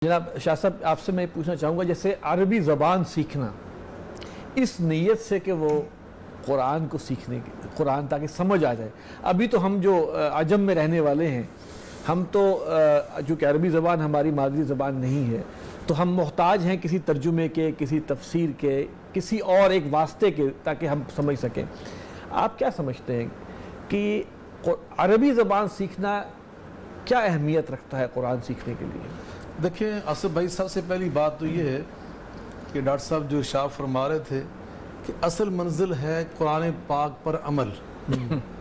जनाब शाह साहब, आपसे मैं पूछना चाहूँगा, जैसे अरबी ज़बान सीखना इस नीयत से कि वो कुरान को सीखने की, कुरान ताकि समझ आ जाए। अभी तो हम जो अजम में रहने वाले हैं, हम तो चूँकि अरबी ज़बान हमारी मादरी ज़बान नहीं है, तो हम मोहताज हैं किसी तर्जुमे के, किसी तफसीर के, किसी और एक वास्ते के, ताकि हम समझ सकें। आप क्या समझते हैं कि अरबी ज़बान सीखना क्या अहमियत रखता है कुरान सीखने के लिए? देखिए आसिफ भाई, सबसे पहली बात तो ये है कि डॉक्टर साहब जो इरशाद फरमा रहे थे कि असल मंजिल है कुरान पाक पर अमल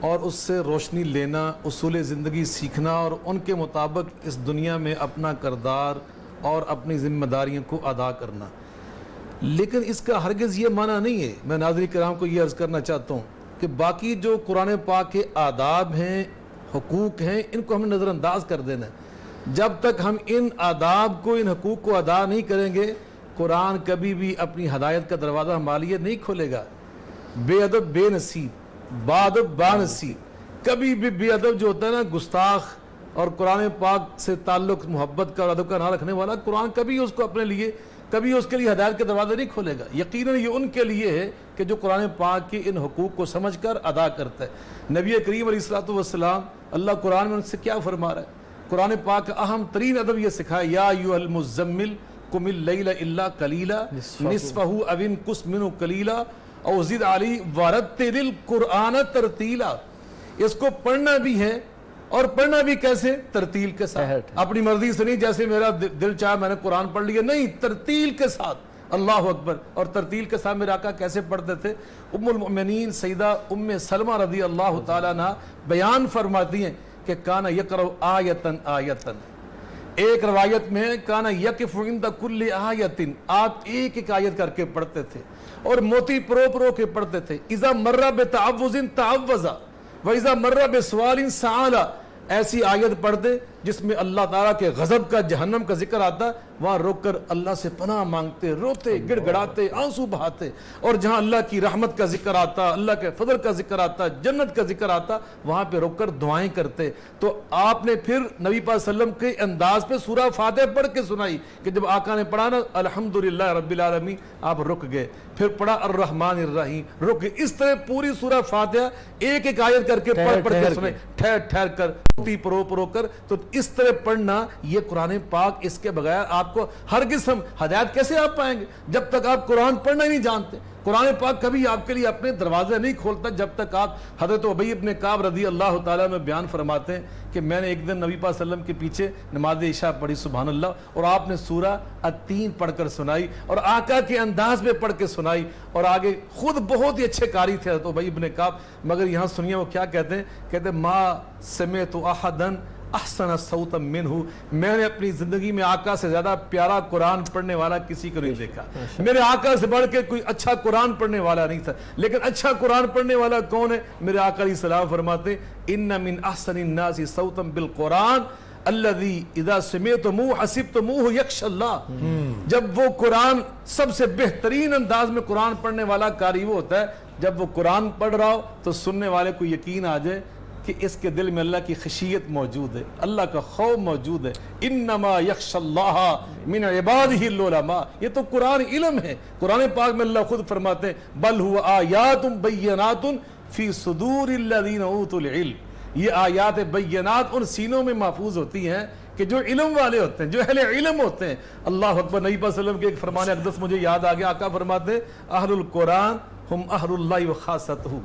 और उससे रोशनी लेना, उसूल ज़िंदगी सीखना और उनके मुताबिक इस दुनिया में अपना किरदार और अपनी ज़िम्मेदारियों को अदा करना। लेकिन इसका हरगिज़ ये माना नहीं है, मैं नाज़रीन किराम को ये अर्ज़ करना चाहता हूँ कि बाकी जो कुरान पाक के आदाब हैं, हुकूक हैं, इनको हमें नज़रअंदाज कर देना है। जब तक हम इन आदाब को, इन हकूक़ को अदा नहीं करेंगे, कुरान कभी भी अपनी हदायत का दरवाज़ा हमारे लिए नहीं खोलेगा। बेअदब बेनसीब, बादब बानसीब, कभी भी बेअदब जो होता है ना, गुस्ताख और कुरान पाक से ताल्लुक़, मोहब्बत का और अदब का ना रखने वाला, कुरान कभी उसको अपने लिए, कभी उसके लिए हदायत के दरवाज़े नहीं खोलेगा। यकीनन ये उनके लिए है कि जो कुरान पाक के इन हुकूक़ को समझ कर अदा करता है। नबी करीम अलैहिस्सलातु वस्सलाम, अल्लाह कुरान में उनसे क्या फरमा रहा है? कुरान पाक का अहम तरीन अदब ये सिखाया, या अय्युहल मुज़्ज़म्मिल कुमिल लैला इल्ला कलीला निस्फ़हु अव इनकुस मिन्हु कलीला औ ज़िद अलैहि वरत्तिलिल कुरआन तरतीला। इसको पढ़ना भी है और पढ़ना भी कैसे? तरतील के साथ, अपनी मर्जी से नहीं, जैसे मेरा दिल चाहे मैंने कुरान पढ़ लिया, नहीं, तरतील के साथ। अल्लाह अकबर। और तरतील के साथ मेरे आका कैसे पढ़ते थे? उम्मुल मोमिनीन सैयदा उम्मे सलमा रज़ी अल्लाह तआला अन्हा बयान फरमाती हैं कि काना यक़रअ आयतन आयतन, एक रवायत में काना यक़िफ़ु इंद कुल्लि आयतिन, आप एक एक आयत करके पढ़ते थे और मोती प्रो के पढ़ते थे। इज़ा मर्रा बितअव्वुज़िन तअव्वज़ा व इज़ा मर्रा बिसवालिन सआला, ऐसी आयत पढ़ते जिसमें अल्लाह ताला के गज़ब का, जहन्नम का जिक्र आता, वहाँ रोक कर अल्लाह से पनाह मांगते, रोते, गिड़गड़ाते, आंसू बहाते। और जहाँ अल्लाह की रहमत का जिक्र आता, अल्लाह के फजल का जिक्र आता, जन्नत का जिक्र आता, वहाँ पे रोक कर दुआएं करते। तो आपने फिर नबी पाक सल्लम के अंदाज पे सूरह फातिहा पढ़ के सुनाई कि जब आका ने पढ़ा ना अल्हम्दुलिल्लाह रब्बिल आलमीन, आप रुक गए, फिर पढ़ा अर्रहमानिर रहीम, रुक गए। इस तरह पूरी सूरह फातिहा एक एक आयत करके पढ़ के सुनाई, ठहर ठहर कर, परो कर। तो इस तरह पढ़ना, ये कुरान पाक, इसके बगैर आपको हरगिज़ हम हदायत कैसे आप पाएंगे? जब तक आप कुरान पढ़ना ही नहीं जानते। कुरान पाक कभी आपके लिए अपने दरवाजे नहीं खोलता जब तक आप, हज़रत उबई इब्न काब रज़ी अल्लाह तआला में बयान फरमाते हैं कि मैंने एक दिन नबी पाक सल्लम के पीछे नमाज इशा पढ़ी, सुभान अल्लाह, और आपने सूरह अत्तीन पढ़कर सुनाई और आका के अंदाज में पढ़ के सुनाई। और आगे खुद बहुत ही अच्छे कारी थे हज़रत उबई इब्न काब, मगर यहाँ सुनिए वो क्या कहते हैं, कहते मा समेतु अहदन अहसन सौतम मिन्हु, मैंने अपनी जिंदगी में आका से ज्यादा प्यारा कुरान पढ़ने वाला किसी को नहीं देखा। मेरे आका से बढ़ के कोई अच्छा कुरान पढ़ने वाला नहीं था। लेकिन अच्छा कुरान पढ़ने वाला कौन है? मेरे आका अलैहिस्सलाम फरमाते, इन्ना मिन अहसनिन नासी सौतम बिल कुरान अल्लज़ी इज़ा समिअतमुहु हसिबतमुहु यख्शल्लाह। जब वो कुरान, सबसे बेहतरीन अंदाज में कुरान पढ़ने वाला कारी वो होता है जब वो कुरान पढ़ रहा हो तो सुनने वाले को यकीन आ जाए कि इसके दिल में अल्लाह की खशियत मौजूद है, अल्लाह का खौफ मौजूद है। इन्नमा यख्शल्लाह मिन इबादिहिल उलमा, ये तो कुरान इल्म है। कुरान पाक में अल्लाह खुद फरमाते हैं, बल हुवा आयातुम बय्यनातुन फी सुदूरिल लज़ीना ऊतुल इल्म, ये आयात बय्यनात उन सीनों में महफूज होती हैं कि जो इल्म वाले होते हैं, जो अहले इल्म होते हैं। अल्लाह अकबर। नबी पाक सल्लल्लाहु अलैहि वसल्लम के एक फरमान अक़दस मुझे याद आ गया, आका फरमाते हैं, अहलुल कुरान हुम अहलुल्लाहि व खासतहु,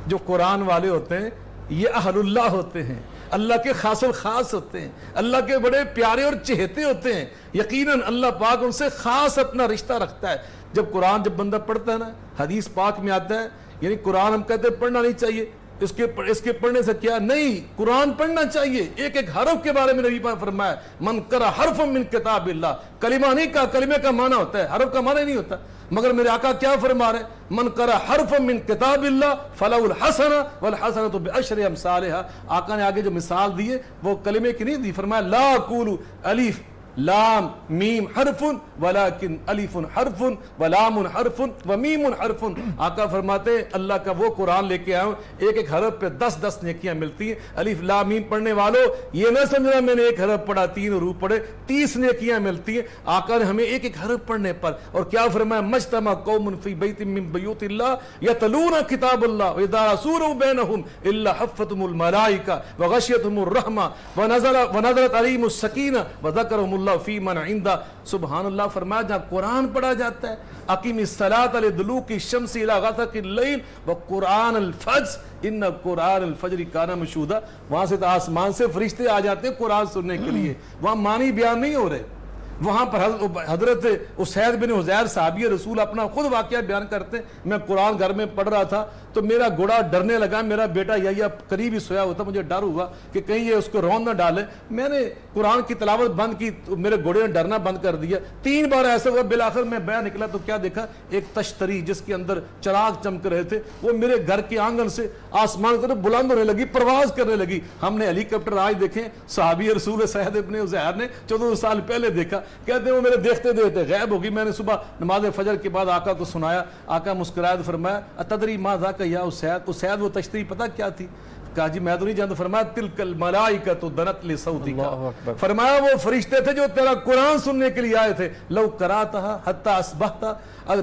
जो कुरान वाले होते हैं ये अहलुल्लाह होते हैं, अल्लाह के खासुल खास होते हैं, अल्लाह के बड़े प्यारे और चहेते होते हैं। यकीनन अल्लाह पाक उनसे खास अपना रिश्ता रखता है। जब कुरान जब बंदा पढ़ता है ना, हदीस पाक में आता है, यानी कुरान हम कहते हैं पढ़ना नहीं चाहिए, इसके पढ़ने से क्या नहीं, कुरान पढ़ना चाहिए। एक एक हरफ के बारे में नबी पाक फरमाया, मन करा हरफम मिन किताबिल्लाह, कलिमा नहीं का, कलिमे का माना होता है, हरफ का माना नहीं होता। मगर मेरे आका क्या फरमा रहे, मन करा हरफम मिन किताबिल्लाह फलाहुल हसना वल हसनतु बिअशरि अमसालिहा। आका ने आगे जो मिसाल दी है वो कलिमे की नहीं दी, फरमाया ला अकूलु अलिफ لام میم حرف ولیکن الف حرف ولام حرف ومیم حرف. آقا فرماتے ہیں اللہ کا وہ قرآن لے کے آیا ہوں ایک ایک حرف پہ 10 نیکیاں ملتی ہیں. الف لام میم پڑھنے والوں یہ نہ سمجھنا میں نے ایک حرف پڑھا 3 حروف پڑھے 30 نیکیاں ملتی ہیں. آقا نے ہمیں ایک ایک حرف پڑھنے پر اور کیا فرمایا مجتمع قوم فی بیت من بیوت اللہ یتلون کتاب اللہ واذا رسولوا بینہم الا حفتهم الملائکہ وغشیتهم الرحمہ ونزلت علیہم السکینہ وذکرهم اللہ فی من عندہ. سبحان اللہ. فرمایا جہاں قرآن پڑھا جاتا ہے اقیم الصلاۃ لدلوک الشمس الی غسق اللیل وقرآن الفجر ان قرآن الفجر کان مشہودا. وہاں سے تو آسمان سے فرشتے آ جاتے ہیں قرآن سننے کے لیے. وہاں معنی بیان نہیں ہو رہے. وہاں پر حضرت اسید بن حضیر صحابی رسول اپنا خود واقعہ بیان کرتے ہیں. میں قرآن گھر میں پڑھ رہا تھا تو میرا گھوڑا ڈرنے لگا. میرا بیٹا یا قریب ہی سویا ہوتا. مجھے ڈر ہوا کہ کہیں یہ اس کو رون نہ ڈالے. میں نے قرآن کی تلاوت بند کی تو میرے گھوڑے نے ڈرنا بند کر دیا. 3 بار ایسا ہوا. بالآخر میں باہر نکلا تو کیا دیکھا ایک تشتری جس کے اندر چراغ چمک رہے تھے وہ میرے گھر کے آنگن سے آسمان کی طرف بلند ہونے لگی پرواز کرنے لگی. ہم نے ہیلی کاپٹر آج دیکھیں صحابی رسول سید ابن حضیر نے 14 سال پہلے دیکھا. کہتے ہیں وہ میرے دیکھتے دیکھتے غائب ہوگی. میں نے صبح نماز فجر کے بعد آقا کو سنایا. آقا مسکرائے فرمایا اتدری ما ذاک یا اسید. اسید وہ تشتری پتہ کیا تھی؟ کہا جی میں تو نہیں جانتا. فرمایا تلک الملائکۃ دنت لصوتک. فرمایا وہ فرشتے تھے جو تیرا قرآن سننے کے لیے آئے تھے. لو قرأتها حتی اصبحت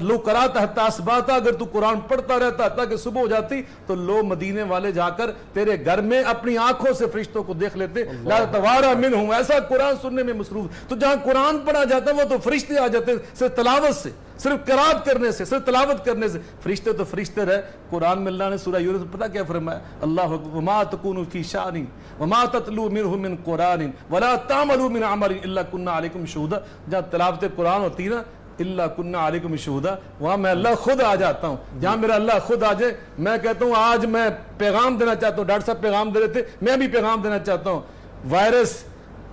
لو قرأت حتی اصبحت اگر تو قرآن پڑھتا رہتا تاکہ صبح ہو جاتی تو لو مدینے والے جا کر تیرے گھر میں اپنی آنکھوں سے فرشتوں کو دیکھ لیتے. لا توارا منہم. ایسا قرآن سننے میں مصروف. تو جہاں قرآن پڑھا جاتا ہے وہ تو فرشتے آ جاتے ہیں صرف تلاوت سے صرف قرات کرنے سے صرف تلاوت کرنے سے. فرشتے تو فرشتے رہے. قرآن میں اللہ نے سورہ یونس پتہ کیا فرمایا اللہ وما تکون فی شأن وما تتلو منہ من قرآن ولا تعملوا من عمل الا كنا علیکم شہودا. جہاں تلاوت قرآن ہوتی نا اللہ کننا علیکم شہودا وہاں میں اللہ خود آ جاتا ہوں. جہاں میرا اللہ خود آ جائے میں کہتا ہوں آج میں پیغام دینا چاہتا ہوں. ڈاکٹر صاحب پیغام دے رہے تھے میں بھی پیغام دینا چاہتا ہوں. وائرس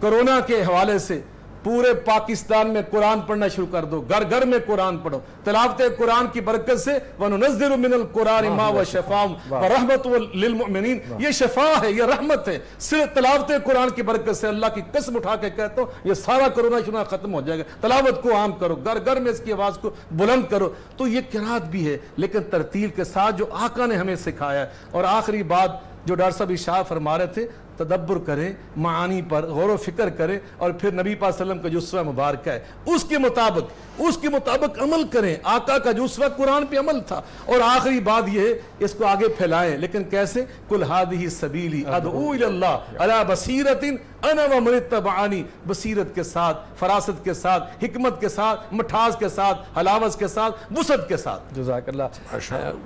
کرونا کے حوالے سے پورے پاکستان میں قرآن پڑھنا شروع کر دو. گھر گھر میں قرآن پڑھو. تلاوت قرآن کی برکت سے وَنُنَزِّلُ مِنَ الْقُرْآنِ مَا هُوَ شِفَاءٌ وَرَحْمَةٌ لِلْمُؤْمِنِينَ. یہ شفا ہے یہ رحمت ہے. صرف تلاوت قرآن کی برکت سے اللہ کی قسم اٹھا کے کہتا ہوں یہ سارا کرونا شروع ختم ہو جائے گا. تلاوت کو عام کرو. گھر گھر میں اس کی آواز کو بلند کرو. تو یہ قرات بھی ہے لیکن ترتیل کے ساتھ جو آقا نے ہمیں سکھایا ہے. اور آخری بات جو ڈاکٹر صاحب اشارہ فرما رہے تھے تدبر کریں معانی پر غور و فکر کریں اور پھر نبی پاک صلی اللہ علیہ وسلم کا جو اسوہ مبارکہ ہے اس کے مطابق عمل کریں. آقا کا جو اسوہ قرآن پہ عمل تھا. اور آخری بات یہ ہے اس کو آگے پھیلائیں لیکن کیسے قل ھذہ سبیلی ادعو الی اللہ علی بصیرۃ انا ومن اتبعنی. بصیرت کے ساتھ فراست کے ساتھ حکمت کے ساتھ مٹھاس کے ساتھ حلاوت کے ساتھ وسعت کے ساتھ. جزاک اللہ.